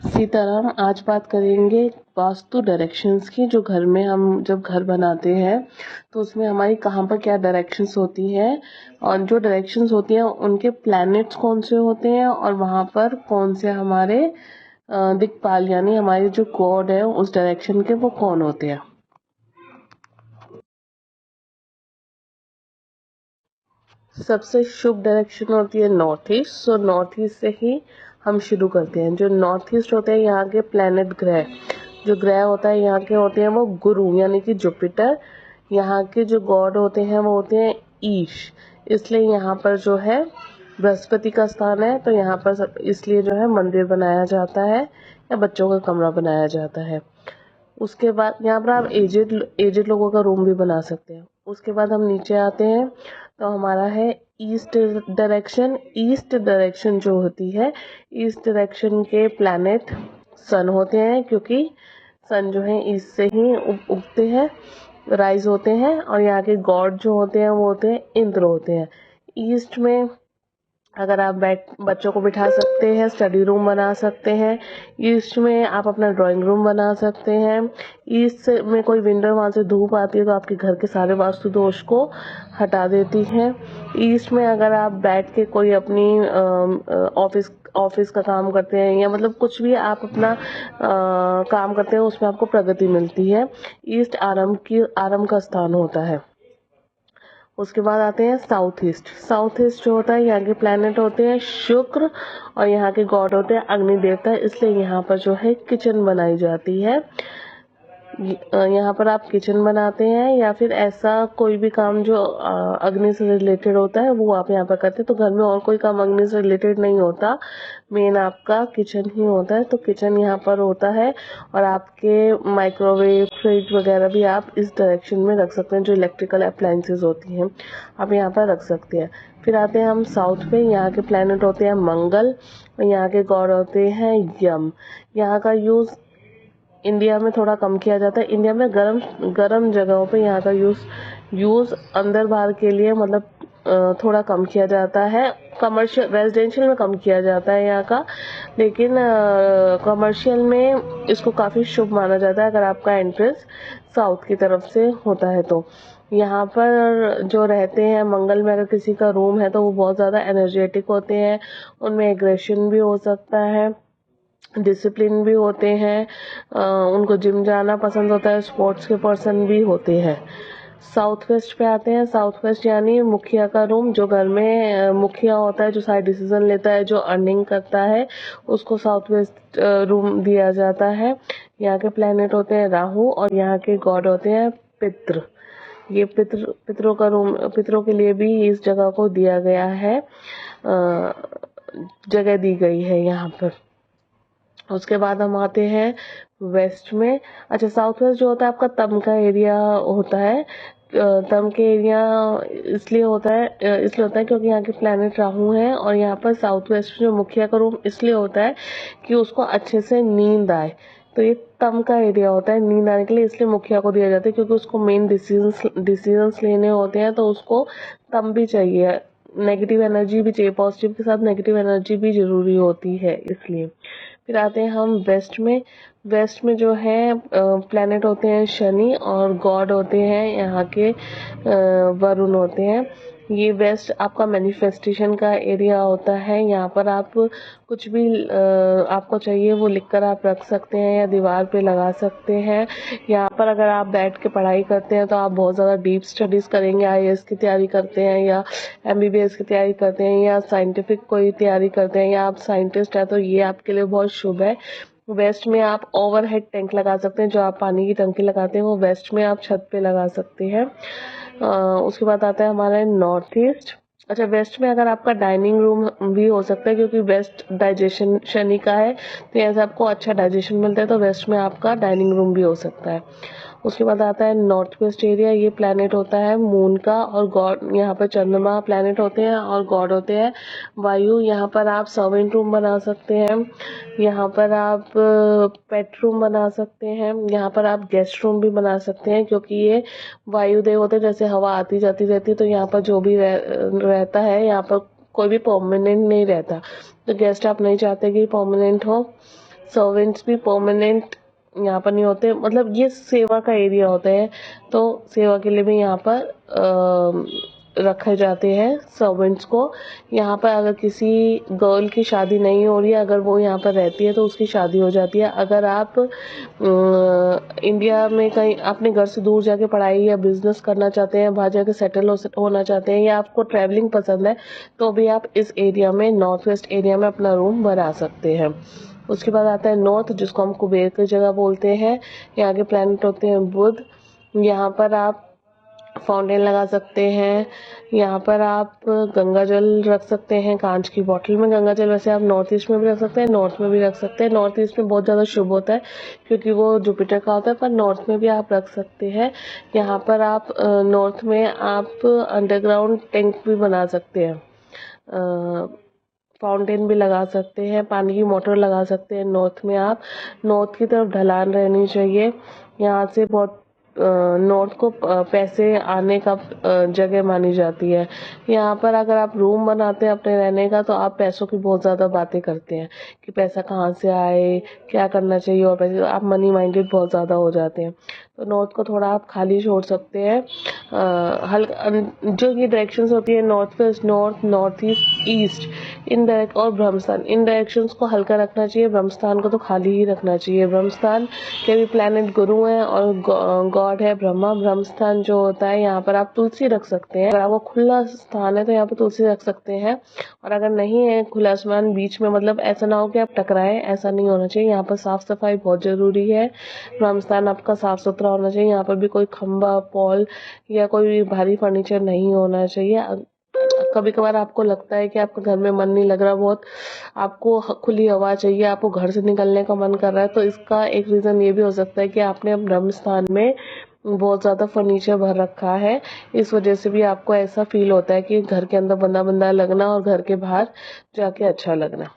सीताराम, आज बात करेंगे वास्तु डायरेक्शंस की। जो घर में हम जब घर बनाते हैं तो उसमें हमारी कहाँ पर क्या डायरेक्शंस होती हैं, और जो डायरेक्शंस होती हैं उनके प्लैनेट्स कौन से होते हैं, और वहाँ पर कौन से हमारे दिक्पाल यानी हमारे जो गॉड है उस डायरेक्शन के वो कौन होते हैं। सबसे शुभ डायरेक्शन होती है north east. So north east से ही हम शुरू करते हैं। जो नॉर्थ ईस्ट होते हैं यहाँ के प्लैनेट ग्रह, जो ग्रह होता है यहाँ के होते हैं वो गुरु यानी कि जुपिटर। यहाँ के जो गॉड होते हैं वो होते हैं ईश। इसलिए यहाँ पर जो है बृहस्पति का स्थान है, तो यहाँ पर इसलिए जो है मंदिर बनाया जाता है या बच्चों का कमरा बनाया जाता है। उसके बाद यहाँ पर आप एजेड लोगों का रूम भी बना सकते हैं। उसके बाद हम नीचे आते हैं तो हमारा है ईस्ट डायरेक्शन। ईस्ट डायरेक्शन जो होती है, ईस्ट डायरेक्शन के प्लैनेट सन होते हैं, क्योंकि सन जो है ईस्ट से ही उगते हैं, राइज होते हैं। और यहाँ के गॉड जो होते हैं वो होते हैं इंद्र होते हैं। ईस्ट में अगर आप बच्चों को बिठा सकते हैं, स्टडी रूम बना सकते हैं। ईस्ट में आप अपना ड्राइंग रूम बना सकते हैं। ईस्ट में कोई विंडो, वहाँ से धूप आती है तो आपके घर के सारे वास्तु दोष को हटा देती है। ईस्ट में अगर आप बैठ के कोई अपनी ऑफिस का काम करते हैं या मतलब कुछ भी आप अपना काम करते हैं उसमें आपको प्रगति मिलती है। ईस्ट आरंभ का स्थान होता है। उसके बाद आते हैं साउथ ईस्ट। साउथ ईस्ट जो होता है यहाँ के प्लैनेट होते हैं शुक्र, और यहाँ के गॉड होते हैं अग्नि देवता। इसलिए यहाँ पर जो है किचन बनाई जाती है। यहाँ पर आप किचन बनाते हैं या फिर ऐसा कोई भी काम जो अग्नि से रिलेटेड होता है वो आप यहाँ पर करते हैं। तो घर में और कोई काम अग्नि से रिलेटेड नहीं होता, मेन आपका किचन ही होता है। तो किचन यहाँ पर होता है, और आपके माइक्रोवेव, फ्रिज वगैरह भी आप इस डायरेक्शन में रख सकते हैं। जो इलेक्ट्रिकल अप्लायंसेस होती हैं आप यहाँ पर रख सकते हैं। फिर आते हैं हम साउथ पे। यहाँ के प्लैनेट होते हैं मंगल, और यहाँ के गॉड होते हैं यम। यहाँ का यूज़ इंडिया में थोड़ा कम किया जाता है। इंडिया में गरम जगहों पे यहाँ का यूज़ अंदर बाहर के लिए मतलब थोड़ा कम किया जाता है। कमर्शियल रेजिडेंशियल में कम किया जाता है यहाँ का, लेकिन कमर्शियल में इसको काफ़ी शुभ माना जाता है अगर आपका एंट्रेंस साउथ की तरफ से होता है। तो यहाँ पर जो रहते हैं मंगल में, अगर किसी का रूम है तो वो बहुत ज़्यादा एनर्जेटिक होते हैं, उनमें एग्रेशन भी हो सकता है, डिसिप्लिन भी होते हैं, उनको जिम जाना पसंद होता है, स्पोर्ट्स के पर्सन भी होते हैं। साउथ वेस्ट पे आते हैं। साउथ वेस्ट यानी मुखिया का रूम। जो घर में मुखिया होता है, जो सारे डिसीजन लेता है, जो अर्निंग करता है, उसको साउथ वेस्ट रूम दिया जाता है। यहाँ के प्लैनेट होते हैं राहु, और यहाँ के गॉड होते हैं पितृ। ये पितरों का रूम, पितरों के लिए भी इस जगह को दिया गया है, जगह दी गई है यहाँ पर। उसके बाद हम आते हैं वेस्ट में। अच्छा, साउथ वेस्ट जो होता है आपका तम का एरिया होता है। तम के एरिया इसलिए होता है क्योंकि यहाँ के प्लैनेट राहु हैं, और यहाँ पर साउथ वेस्ट जो मुखिया का रूम इसलिए होता है कि उसको अच्छे से नींद आए। तो ये तम का एरिया होता है नींद आने के लिए, इसलिए मुखिया को दिया जाता है, क्योंकि उसको मेन डिसीजंस लेने होते हैं, तो उसको तम भी चाहिए, नेगेटिव एनर्जी भी चाहिए, पॉजिटिव के साथ नेगेटिव एनर्जी भी जरूरी होती है, इसलिए। फिर आते हैं हम वेस्ट में। वेस्ट में जो है प्लैनेट होते हैं शनि, और गॉड होते हैं यहाँ के वरुण होते हैं। ये वेस्ट आपका मैनिफेस्टेशन का एरिया होता है। यहाँ पर आप कुछ भी आपको चाहिए वो लिखकर आप रख सकते हैं या दीवार पे लगा सकते हैं। यहाँ पर अगर आप बैठ के पढ़ाई करते हैं तो आप बहुत ज़्यादा डीप स्टडीज़ करेंगे, आईएएस की तैयारी करते हैं या एमबीबीएस की तैयारी करते हैं या साइंटिफिक कोई तैयारी करते हैं या आप साइंटिस्ट हैं, तो ये आपके लिए बहुत शुभ है। वेस्ट में आप ओवरहेड टैंक लगा सकते हैं। जो आप पानी की टंकी लगाते हैं वो वेस्ट में आप छत पे लगा सकते हैं। उसके बाद आता है हमारा नॉर्थ ईस्ट। अच्छा, वेस्ट में अगर आपका डाइनिंग रूम भी हो सकता है, क्योंकि वेस्ट डाइजेशन शनि का है, तो ऐसे आपको अच्छा डाइजेशन मिलता है, तो वेस्ट में आपका डाइनिंग रूम भी हो सकता है। उसके बाद आता है नॉर्थ वेस्ट एरिया। ये प्लैनेट होता है मून का, और गॉड यहाँ पर चंद्रमा प्लैनेट होते हैं, और गॉड होते हैं वायु। यहाँ पर आप सर्वेंट रूम बना सकते हैं, यहाँ पर आप पेट रूम बना सकते हैं, यहाँ पर आप गेस्ट रूम भी बना सकते हैं, क्योंकि ये वायुदेव होते हैं। जैसे हवा आती जाती रहती है, तो यहाँ पर जो भी रहता है, यहाँ पर कोई भी परमानेंट नहीं रहता, तो गेस्ट आप नहीं चाहते कि परमानेंट हो, सर्वेंट्स भी परमानेंट यहाँ पर नहीं होते, मतलब ये सेवा का एरिया होता है, तो सेवा के लिए भी यहाँ पर रखे जाते हैं सर्वेंट्स को। यहाँ पर अगर किसी गर्ल की शादी नहीं हो रही है, अगर वो यहाँ पर रहती है तो उसकी शादी हो जाती है। अगर आप इंडिया में कहीं अपने घर से दूर जाके पढ़ाई या बिजनेस करना चाहते हैं, वहाँ जाके सेटल होना चाहते हैं, या आपको ट्रैवलिंग पसंद है, तो भी आप इस एरिया में, नॉर्थ वेस्ट एरिया में अपना रूम बना सकते हैं। उसके बाद आता है नॉर्थ, जिसको हम कुबेर की जगह बोलते हैं। यहाँ के प्लैनेट होते हैं बुध। यहाँ पर आप फाउंटेन लगा सकते हैं। यहाँ पर आप गंगा जल रख सकते हैं, कांच की बोतल में गंगा जल। वैसे आप नॉर्थ ईस्ट में भी रख सकते हैं, नॉर्थ में भी रख सकते हैं। नॉर्थ ईस्ट में बहुत ज़्यादा शुभ होता है क्योंकि वो जुपिटर का होता है, पर नॉर्थ में भी आप रख सकते हैं। यहाँ पर आप नॉर्थ में आप अंडरग्राउंड टैंक भी बना सकते हैं, फाउंटेन भी लगा सकते हैं, पानी की मोटर लगा सकते हैं। नॉर्थ में आप, नॉर्थ की तरफ ढलान रहनी चाहिए। यहाँ से बहुत नॉर्थ को पैसे आने का जगह मानी जाती है। यहाँ पर अगर आप रूम बनाते हैं अपने रहने का, तो आप पैसों की बहुत ज़्यादा बातें करते हैं कि पैसा कहाँ से आए, क्या करना चाहिए, और पैसे, आप मनी माइंडेड बहुत ज़्यादा हो जाते हैं। तो नॉर्थ को थोड़ा आप खाली छोड़ सकते हैं। हल्का जो ये डायरेक्शंस होती है, north west, north, north east, east, in direct और ब्रह्मस्थान, इन डायरेक्शंस को हल्का रखना चाहिए। ब्रह्मस्थान को तो खाली ही रखना चाहिए। ब्रह्मस्थान के भी प्लैनेट गुरु हैं और गॉड है ब्रह्मा। ब्रह्मस्थान जो होता है, यहाँ पर आप तुलसी रख सकते हैं। अगर आपको खुला स्थान है तो यहाँ पर तुलसी रख सकते हैं, और अगर नहीं है खुला आसमान बीच में, मतलब ऐसा ना हो कि आप टकराएं, ऐसा नहीं होना चाहिए। यहाँ पर साफ सफाई बहुत जरूरी है। ब्रह्मस्थान आपका साफ सुथरा होना चाहिए। यहाँ पर भी कोई खंबा, पॉल या कोई भारी फर्नीचर नहीं होना चाहिए। कभी कभार आपको लगता है कि आपके घर में मन नहीं लग रहा, बहुत आपको खुली हवा चाहिए, आपको घर से निकलने का मन कर रहा है, तो इसका एक रीज़न ये भी हो सकता है कि आपने ब्रह्म स्थान में बहुत ज़्यादा फर्नीचर भर रखा है। इस वजह से भी आपको ऐसा फील होता है कि घर के अंदर बंदा बंदा लगना और घर के बाहर जाके अच्छा लगना।